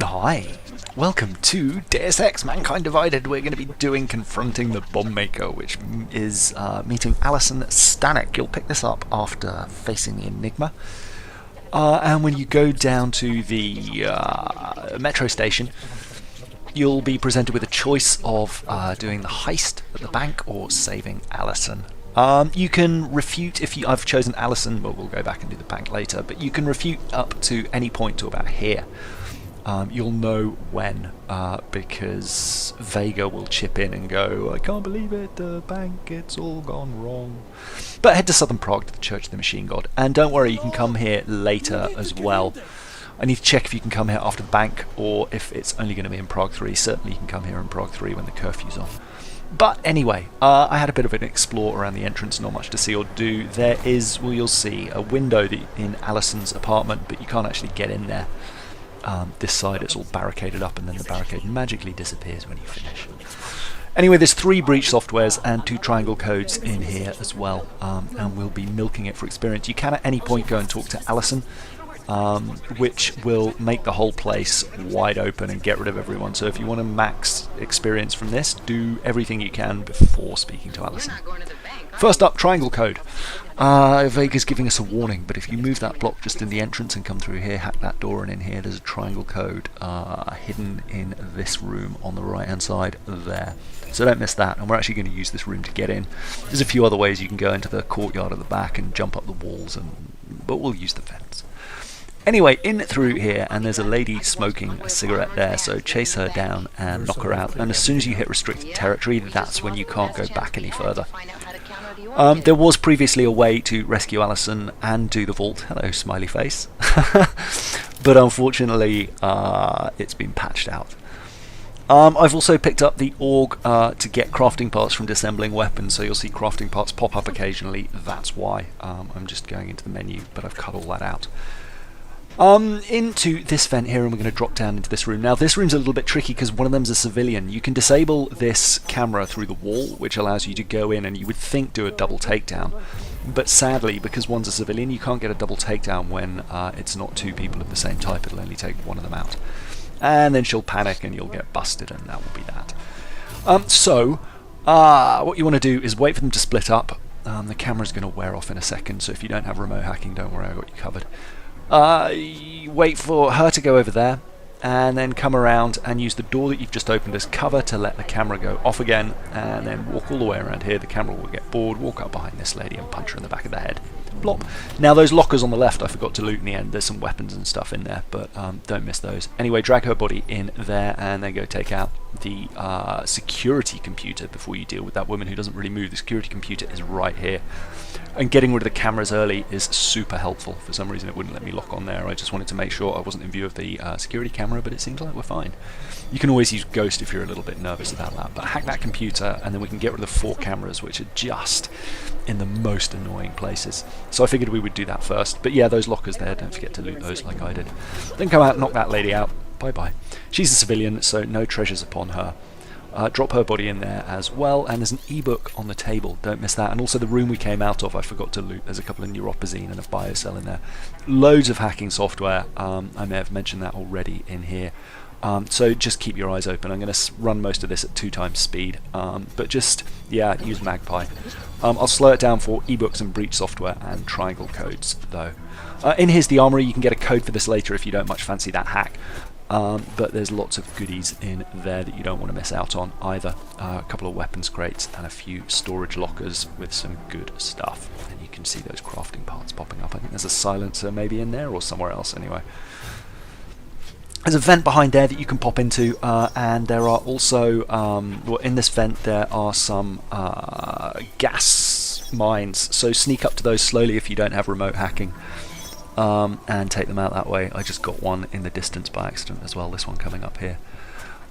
Hi, welcome to Deus Ex Mankind Divided. We're going to be doing Confronting the Bomb Maker, which is meeting Allison Stanek. You'll pick this up after facing the Enigma. And when you go down to the metro station, you'll be presented with a choice of doing the heist at the bank or saving Allison. You can refute if you... I've chosen Allison, but we'll go back and do the bank later. But you can refute up to any point to about here. You'll know when, because Vega will chip in and go, I can't believe it, the bank, it's all gone wrong. But head to Southern Prague to the Church of the Machine God. And don't worry, you can come here later as well. I need to check if you can come here after the bank, or if it's only going to be in Prague 3. Certainly you can come here in Prague 3 when the curfew's on. But anyway, I had a bit of an explore around the entrance, not much to see or do. There is, well, you'll see, a window in Allison's apartment, but you can't actually get in there. This side it's all barricaded up, and then the barricade magically disappears when you finish. Anyway, there's 3 breach softwares and 2 triangle codes in here as well, and we'll be milking it for experience. You can at any point go and talk to Allison, which will make the whole place wide open and get rid of everyone. So if you want to max experience from this, do everything you can before speaking to Allison. First up, triangle code. Vega's giving us a warning, but if you move that block just in the entrance and come through here, hack that door, and in here there's a triangle code hidden in this room on the right hand side there. So don't miss that, and we're actually going to use this room to get in. There's a few other ways you can go into the courtyard at the back and jump up the walls, but we'll use the fence. Anyway, in through here, and there's a lady smoking a cigarette there, so chase her down and knock her out. And as soon as you hit restricted territory, that's when you can't go back any further. There was previously a way to rescue Allison and do the vault. Hello, smiley face. But unfortunately, it's been patched out. I've also picked up the org to get crafting parts from disassembling weapons, so you'll see crafting parts pop up occasionally. That's why. I'm just going into the menu, but I've cut all that out. Into this vent here, and we're going to drop down into this room. Now this room's a little bit tricky because one of them's a civilian. You can disable this camera through the wall, which allows you to go in and you would think do a double takedown, but sadly because one's a civilian you can't get a double takedown when it's not 2 people of the same type. It'll only take one of them out, and then she'll panic and you'll get busted, and that will be that. What you want to do is wait for them to split up. The camera's going to wear off in a second, so if you don't have remote hacking, don't worry, I got you covered. Wait for her to go over there, and then come around and use the door that you've just opened as cover to let the camera go off again, and then walk all the way around here. The camera will get bored, walk up behind this lady and punch her in the back of the head. Blop. Now those lockers on the left I forgot to loot in the end. There's some weapons and stuff in there, but don't miss those. Anyway, drag her body in there and then go take out the security computer before you deal with that woman who doesn't really move. The security computer is right here. And getting rid of the cameras early is super helpful. For some reason it wouldn't let me lock on there. I just wanted to make sure I wasn't in view of the security camera, but it seems like we're fine. You can always use Ghost if you're a little bit nervous about that, but hack that computer and then we can get rid of the 4 cameras, which are just in the most annoying places. So I figured we would do that first. But yeah, those lockers there, don't forget to loot those like I did. Then come out, knock that lady out. Bye-bye. She's a civilian, so no treasures upon her. Drop her body in there as well, and there's an ebook on the table, don't miss that. And also the room we came out of, I forgot to loot. There's a couple of neuropazine and a biocell in there. Loads of hacking software. I may have mentioned that already in here. So just keep your eyes open. I'm going to run most of this at 2 times speed, but just, yeah, use Magpie. I'll slow it down for ebooks and breach software and triangle codes though. In Here's the Armory, you can get a code for this later if you don't much fancy that hack. But there's lots of goodies in there that you don't want to miss out on either. A couple of weapons crates and a few storage lockers with some good stuff. And you can see those crafting parts popping up. I think there's a silencer maybe in there or somewhere else anyway. There's a vent behind there that you can pop into, and there are also, well, in this vent there are some gas mines, so sneak up to those slowly if you don't have remote hacking. And take them out that way. I just got one in the distance by accident as well, this one coming up here.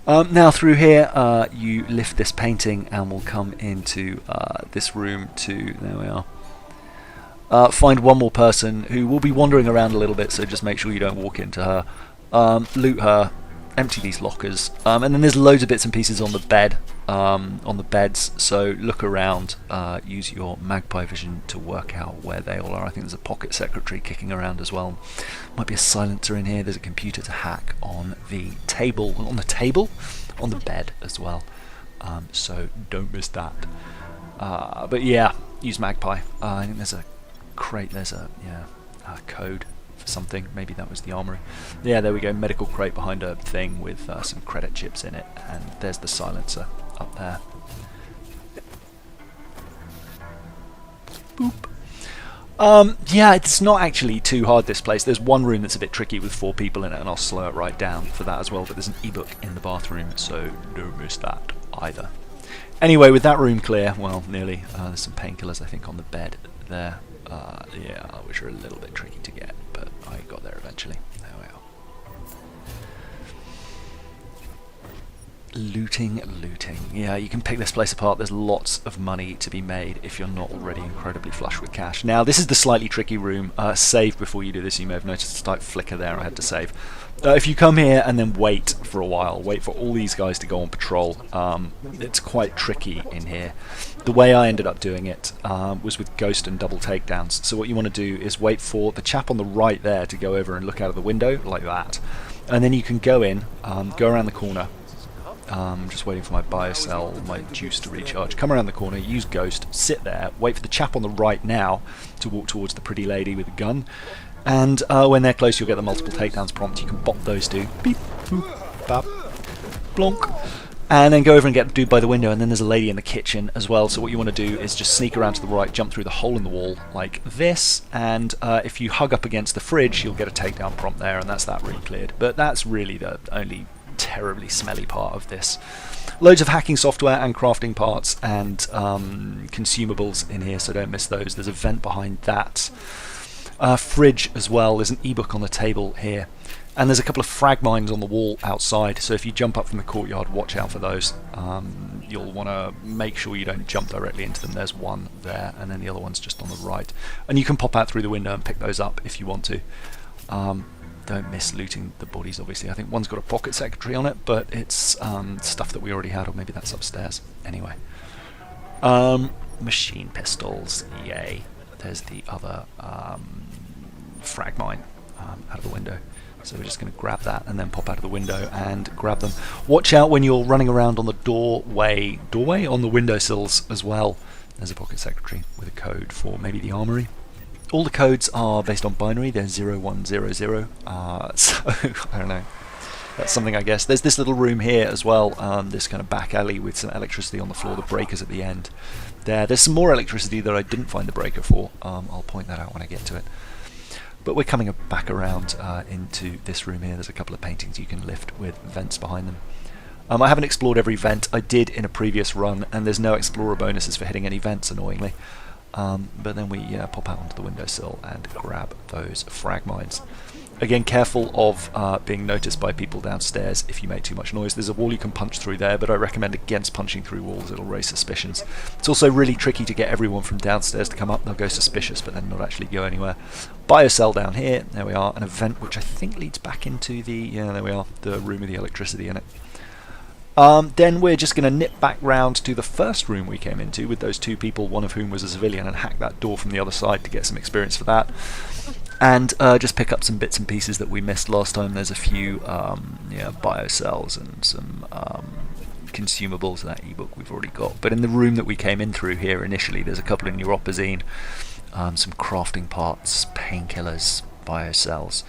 Now through here you lift this painting and we'll come into this room to, there we are, find one more person who will be wandering around a little bit, so just make sure you don't walk into her. Loot her, empty these lockers, and then there's loads of bits and pieces on the bed, on the beds, so look around, use your magpie vision to work out where they all are. I think there's a pocket secretary kicking around as well. Might be a silencer in here. There's a computer to hack on the table, on the bed as well, so don't miss that. But yeah, use magpie. I think there's a crate, there's a code for something, maybe that was the armory. Yeah, there we go, medical crate behind a thing with some credit chips in it, and there's the silencer up there. Boop. Yeah, it's not actually too hard, this place. There's one room that's a bit tricky with 4 people in it, and I'll slow it right down for that as well, but there's an ebook in the bathroom, so don't miss that either. Anyway, with that room clear, well, nearly, there's some painkillers I think on the bed there. Yeah, which are a little bit tricky to get, but I got there eventually. There we are. Looting. Yeah, you can pick this place apart. There's lots of money to be made if you're not already incredibly flush with cash. Now, this is the slightly tricky room. Save before you do this. You may have noticed a slight flicker there. I had to save. If you come here and then wait for a while, wait for all these guys to go on patrol, it's quite tricky in here. The way I ended up doing it was with ghost and double takedowns. So what you want to do is wait for the chap on the right there to go over and look out of the window, like that. And then you can go in, go around the corner. Just waiting for my biocell, my juice to recharge. Come around the corner, use ghost, sit there, wait for the chap on the right now to walk towards the pretty lady with the gun. And when they're close, you'll get the multiple takedowns prompt. You can bop those two. Beep, boop, bap, blonk. And then go over and get the dude by the window, and then there's a lady in the kitchen as well. So what you want to do is just sneak around to the right, jump through the hole in the wall like this, and if you hug up against the fridge, you'll get a takedown prompt there, and that's that room cleared. But that's really the only terribly smelly part of this. Loads of hacking software and crafting parts and consumables in here, so don't miss those. There's a vent behind that. Fridge as well. There's an ebook on the table here, and there's a couple of frag mines on the wall outside, so if you jump up from the courtyard, watch out for those. You'll want to make sure you don't jump directly into them. There's one there, and then the other one's just on the right, and you can pop out through the window and pick those up if you want to. Don't miss looting the bodies, obviously. I think one's got a pocket secretary on it, but it's stuff that we already had, or maybe that's upstairs. Anyway, machine pistols, yay. There's the other frag mine out of the window. So we're just going to grab that and then pop out of the window and grab them. Watch out when you're running around on the doorway on the windowsills as well. There's a pocket secretary with a code for maybe the armory. All the codes are based on binary. They're 0100. So I don't know. That's something, I guess. There's this little room here as well, this kind of back alley with some electricity on the floor, the breakers at the end. There's some more electricity that I didn't find the breaker for. I'll point that out when I get to it. But we're coming back around into this room here. There's a couple of paintings you can lift with vents behind them. I haven't explored every vent. I did in a previous run, and there's no explorer bonuses for hitting any vents, annoyingly. But then we pop out onto the windowsill and grab those frag mines. Again, careful of being noticed by people downstairs if you make too much noise. There's a wall you can punch through there, but I recommend against punching through walls. It'll raise suspicions. It's also really tricky to get everyone from downstairs to come up. They'll go suspicious, but then not actually go anywhere. Biocell down here, there we are, and a vent which I think leads back into the, there we are, the room with the electricity in it. Then we're just going to nip back round to the first room we came into with those 2 people, one of whom was a civilian, and hack that door from the other side to get some experience for that. And just pick up some bits and pieces that we missed last time. There's a few biocells and some consumables. That ebook we've already got. But in the room that we came in through here initially, there's a couple of neuropazine, some crafting parts, painkillers, biocells,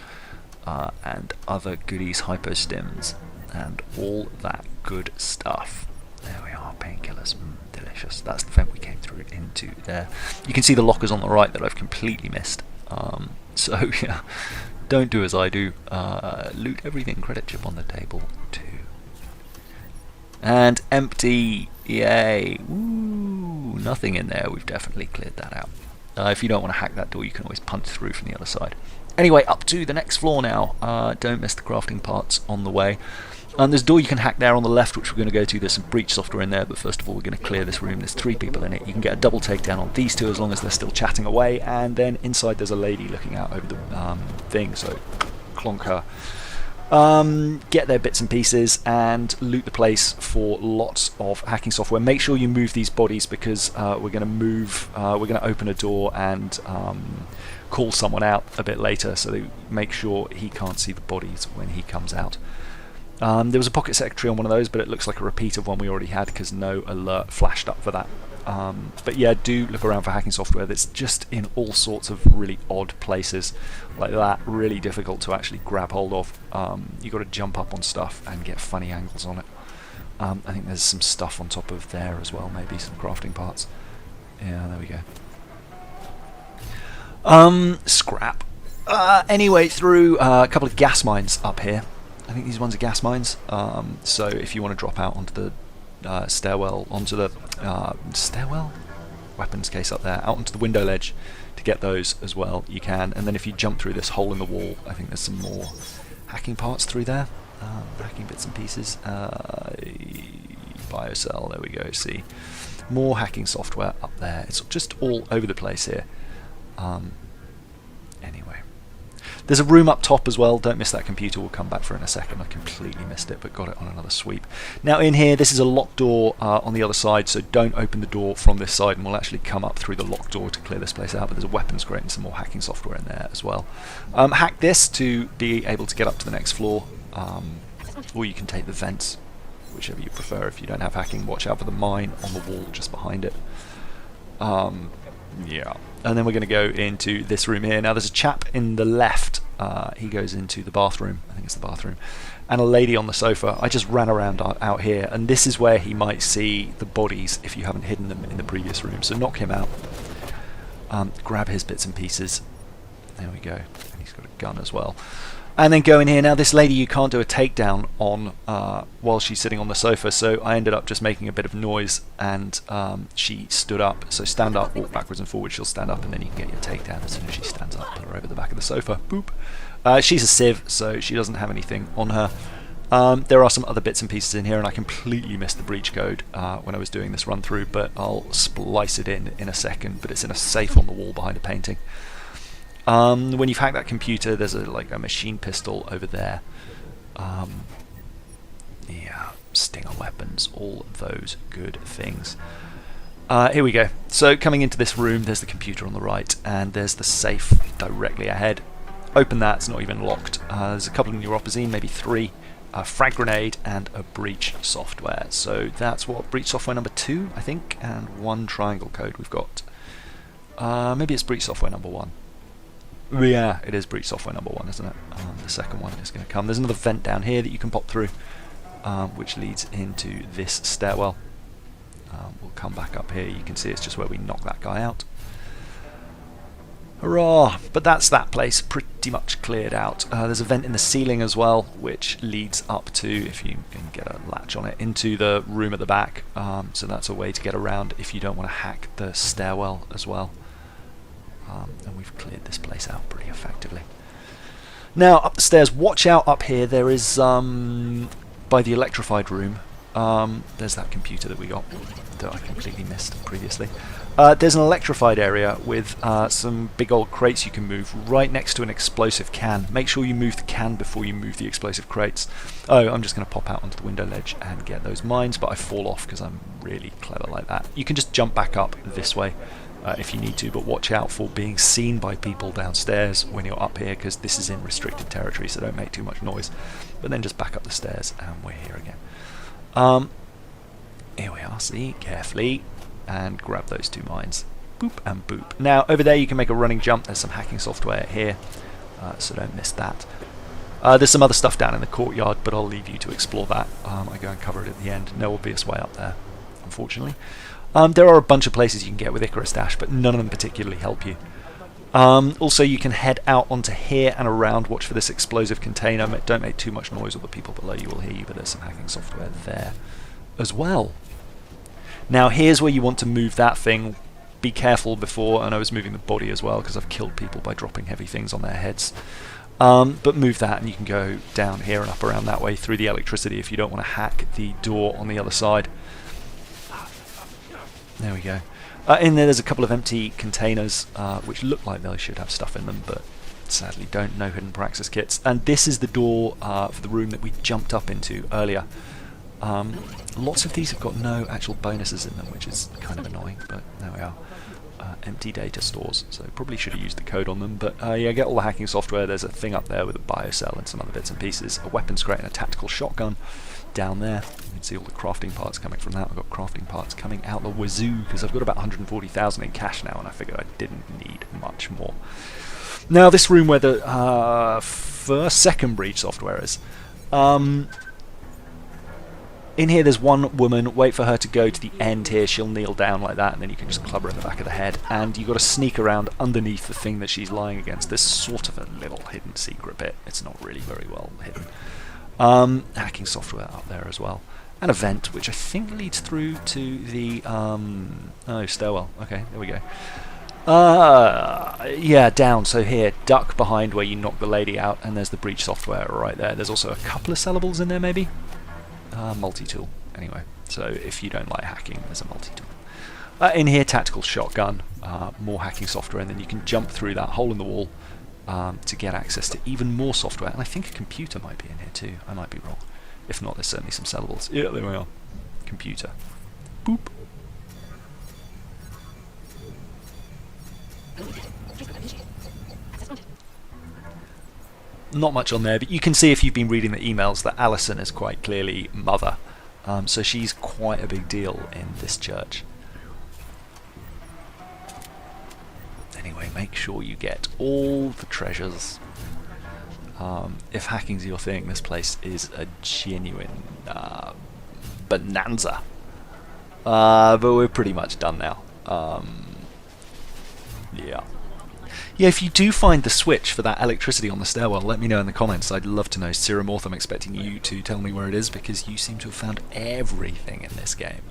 and other goodies, hypostims, and all that good stuff. There we are, painkillers, delicious. That's the vent we came through into there. You can see the lockers on the right that I've completely missed. So yeah, don't do as I do. Loot everything. Credit chip on the table too. And empty. Yay. Woo. Nothing in there. We've definitely cleared that out. If you don't want to hack that door, you can always punch through from the other side. Anyway, up to the next floor now. Don't miss the crafting parts on the way. There's a door you can hack there on the left, which we're going to go to. There's some breach software in there, but first of all we're going to clear this room. There's 3 people in it. You can get a double takedown on these 2 as long as they're still chatting away, and then inside there's a lady looking out over the thing, so clonk her. Get their bits and pieces and loot the place for lots of hacking software. Make sure you move these bodies because we're going to move. We're going to open a door and call someone out a bit later, so they make sure he can't see the bodies when he comes out. There was a pocket secretary on one of those, but it looks like a repeat of one we already had because no alert flashed up for that. But yeah, do look around for hacking software that's just in all sorts of really odd places like that, really difficult to actually grab hold of. You've got to jump up on stuff and get funny angles on it. I think there's some stuff on top of there as well, maybe some crafting parts. Yeah, there we go. Scrap. Anyway, through a couple of gas mines up here. I think these ones are gas mines. So if you want to drop out onto the stairwell, onto the stairwell? Weapons case up there, out onto the window ledge to get those as well, you can. And then if you jump through this hole in the wall, I think there's some more hacking parts through there. Hacking bits and pieces. Biocell, there we go, see. More hacking software up there. It's just all over the place here. Anyway. There's a room up top as well. Don't miss that computer. We'll come back for it in a second. I completely missed it, but got it on another sweep. Now in here, this is a locked door on the other side, so don't open the door from this side, and we'll actually come up through the locked door to clear this place out. But there's a weapons crate and some more hacking software in there as well. Hack this to be able to get up to the next floor, or you can take the vents, whichever you prefer. If you don't have hacking, watch out for the mine on the wall just behind it. Yeah. And then we're going to go into this room here. Now there's a chap in the left. He goes into the bathroom. I think it's the bathroom. And a lady on the sofa. I just ran around out here, and this is where he might see the bodies if you haven't hidden them in the previous room. So knock him out. Grab his bits and pieces. There we go. And he's got a gun as well. And then go in here. Now this lady you can't do a takedown on while she's sitting on the sofa, so I ended up just making a bit of noise, and she stood up. So stand up, walk backwards and forwards, she'll stand up, and then you can get your takedown as soon as she stands up. Put her over the back of the sofa. Boop. She's a civ, so she doesn't have anything on her. There are some other bits and pieces in here, and I completely missed the breach code when I was doing this run through, but I'll splice it in a second. But it's in a safe on the wall behind a painting. When you've hacked that computer, there's like a machine pistol over there. Yeah, stinger weapons, all of those good things. Here we go. So coming into this room, there's the computer on the right, and there's the safe directly ahead. Open that, it's not even locked. There's a couple in your opposite, maybe 3. A frag grenade and a breach software. So that's what breach software number 2, I think, and 1 triangle code we've got. Maybe it's breach software number 1. Yeah, it is breach software number 1, isn't it? The second one is going to come. There's another vent down here that you can pop through, which leads into this stairwell. We'll come back up here. You can see it's just where we knock that guy out. Hurrah! But that's that place pretty much cleared out. There's a vent in the ceiling as well, which leads up to, if you can get a latch on it, into the room at the back. So that's a way to get around if you don't want to hack the stairwell as well. And we've cleared this place out pretty effectively. Now up the stairs, watch out up here. There is by the electrified room. There's that computer that we got that I completely missed previously. There's an electrified area with some big old crates you can move right next to an explosive can. Make sure you move the can before you move the explosive crates. Oh, I'm just going to pop out onto the window ledge and get those mines, but I fall off because I'm really clever like that. You can just jump back up this way if you need to, but watch out for being seen by people downstairs when you're up here, because this is in restricted territory, so don't make too much noise. But then just back up the stairs and we're here again. Here we are, see, carefully, and grab those 2 mines. Boop and boop. Now over there you can make a running jump. There's some hacking software here, so don't miss that. There's some other stuff down in the courtyard, but I'll leave you to explore that. I go and cover it at the end. No obvious way up there, unfortunately. There are a bunch of places you can get with Icarus Dash, but none of them particularly help you. Also, you can head out onto here and around. Watch for this explosive container. Don't make too much noise or the people below you will hear you, but there's some hacking software there as well. Now, here's where you want to move that thing. Be careful before, and I was moving the body as well because I've killed people by dropping heavy things on their heads. But move that and you can go down here and up around that way through the electricity if you don't want to hack the door on the other side. There we go. In there there's a couple of empty containers which look like they should have stuff in them, but Sadly, don't know hidden praxis kits. And this is the door for the room that we jumped up into earlier. Lots of these have got no actual bonuses in them, which is kind of annoying, but there we are. Empty data stores, so probably should have used the code on them, but yeah, get all the hacking software. There's a thing up there with a biocell and some other bits and pieces, a weapons crate and a tactical shotgun down there. You can see all the crafting parts coming from that. I've got crafting parts coming out the wazoo, because I've got about 140,000 in cash now, and I figured I didn't need much more. Now this room where the second breach software is, in here there's one woman. Wait for her to go to the end here, she'll kneel down like that, and then you can just club her in the back of the head, and you've got to sneak around underneath the thing that she's lying against. There's sort of a little hidden secret bit, it's not really very well hidden. Hacking software up there as well, and a vent which I think leads through to the oh, stairwell. Okay, there we go. Yeah, down. So here, duck behind where you knock the lady out, and there's the breach software right there. There's also a couple of sellables in there, maybe. Multi-tool, anyway. So if you don't like hacking, there's a multi-tool. In here, tactical shotgun, more hacking software, and then you can jump through that hole in the wall to get access to even more software. And I think a computer might be in here too. I might be wrong. If not, there's certainly some sellables. Yeah, there we are. Computer. Boop. Not much on there, but you can see if you've been reading the emails that Allison is quite clearly mother. So she's quite a big deal in this church. Anyway, make sure you get all the treasures. If hacking's your thing, this place is a genuine bonanza. But we're pretty much done now. Yeah. Yeah, if you do find the switch for that electricity on the stairwell, let me know in the comments. I'd love to know. Siramorth, I'm expecting you to tell me where it is, because you seem to have found everything in this game.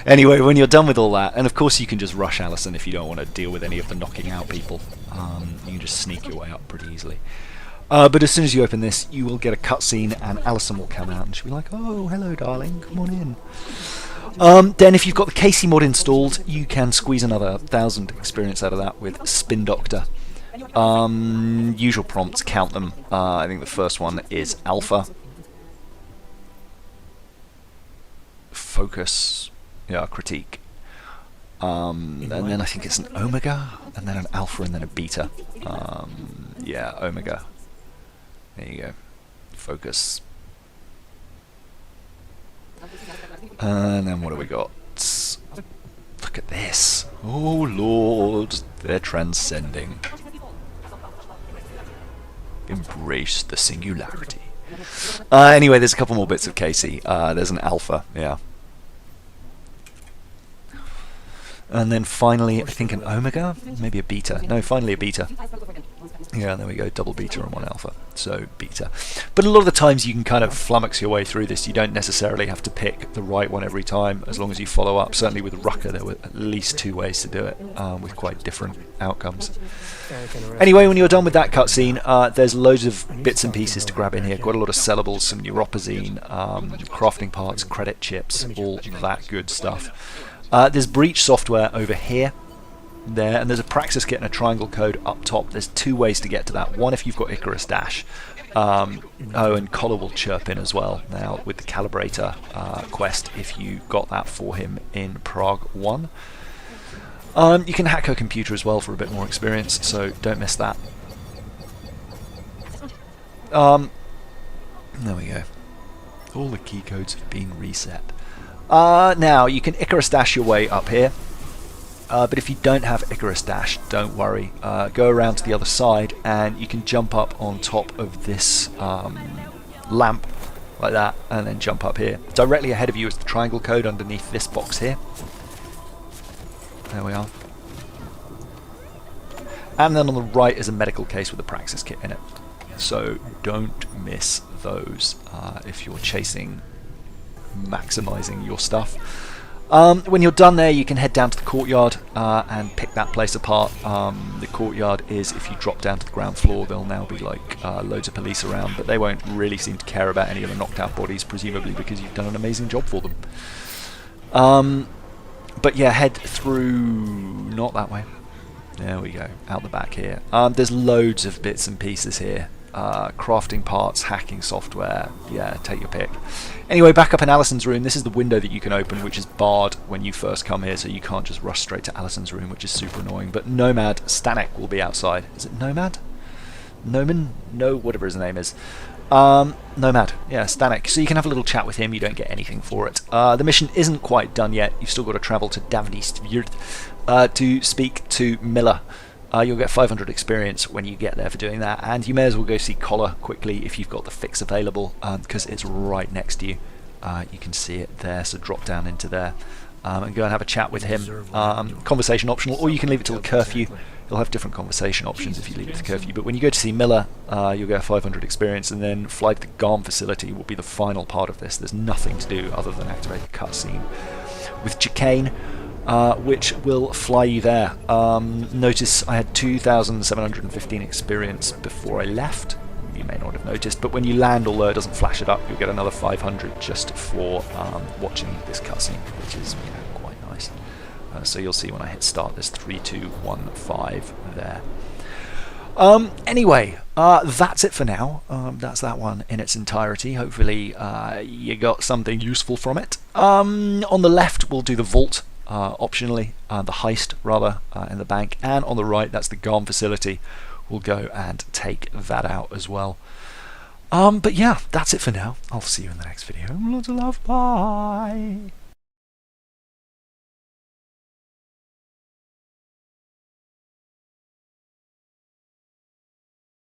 Anyway, when you're done with all that, and of course you can just rush Allison if you don't want to deal with any of the knocking out people. You can just sneak your way up pretty easily. But as soon as you open this, you will get a cutscene, and Allison will come out, and she'll be like, "Oh, hello, darling, come on in." Then if you've got the Casey mod installed, you can squeeze another 1,000 experience out of that with Spin Doctor. Usual prompts, count them. I think the first one is Alpha. Focus. Yeah, Critique. And then I think it's an Omega, and then an Alpha, and then a Beta. Yeah, Omega. There you go. Focus. And then what have we got? Look at this. Oh Lord, they're transcending. Embrace the singularity. Anyway, there's a couple more bits of Casey. There's an Alpha, yeah. And then finally, I think an Omega? Maybe a Beta. No, finally a Beta. Yeah, there we go, double Beta and one Alpha. So, Beta. But a lot of the times you can kind of flummox your way through this. You don't necessarily have to pick the right one every time, as long as you follow up. Certainly with Rucker, there were at least 2 ways to do it, with quite different outcomes. Anyway, when you're done with that cutscene, there's loads of bits and pieces to grab in here. Quite a lot of sellables, some neuropazine, crafting parts, credit chips, all that good stuff. There's breach software over here, there, and there's a praxis kit and a triangle code up top. There's 2 ways to get to that. One if you've got Icarus Dash. Oh, and Collar will chirp in as well now with the Calibrator quest if you got that for him in Prague 1. You can hack her computer as well for a bit more experience, so don't miss that. There we go. All the key codes have been reset. Now, you can Icarus Dash your way up here, but if you don't have Icarus Dash, don't worry. Go around to the other side, and you can jump up on top of this lamp, like that, and then jump up here. Directly ahead of you is the triangle code underneath this box here. There we are. And then on the right is a medical case with a praxis kit in it. So don't miss those if you're chasing maximizing your stuff. When you're done there, you can head down to the courtyard and pick that place apart. The courtyard is, if you drop down to the ground floor, there'll now be like loads of police around, but they won't really seem to care about any of the knocked out bodies, presumably because you've done an amazing job for them. But yeah, head through, not that way. There we go, out the back here. There's loads of bits and pieces here. Crafting parts, hacking software, yeah, take your pick. Anyway, back up in Allison's room, this is the window that you can open, which is barred when you first come here, so you can't just rush straight to Allison's room, which is super annoying. But Nomad Stanek will be outside. Is it Nomad? Noman? No, whatever his name is. Nomad, yeah, Stanek. So you can have a little chat with him, you don't get anything for it. The mission isn't quite done yet, you've still got to travel to Davnistvyrt to speak to Miller. You'll get 500 experience when you get there for doing that, and you may as well go see Collar quickly if you've got the fix available, because it's right next to you. You can see it there, so drop down into there and go and have a chat with him. Conversation optional, or you can leave it till the curfew. You'll have different conversation options if you leave it to curfew, but when you go to see Miller, you'll get 500 experience, and then fly to the GARM facility will be the final part of this. There's nothing to do other than activate the cutscene with Chicane, which will fly you there. Notice I had 2,715 experience before I left. You may not have noticed, but when you land, although it doesn't flash it up, you'll get another 500 just for watching this cutscene, which is quite nice. So you'll see when I hit start, there's 3215 there. Anyway, that's it for now. That's that one in its entirety. Hopefully you got something useful from it. On the left, we'll do the vault, optionally, the heist, rather, in the bank. And on the right, that's the GARM facility. We'll go and take that out as well. But yeah, that's it for now. I'll see you in the next video. Lots of love. Bye.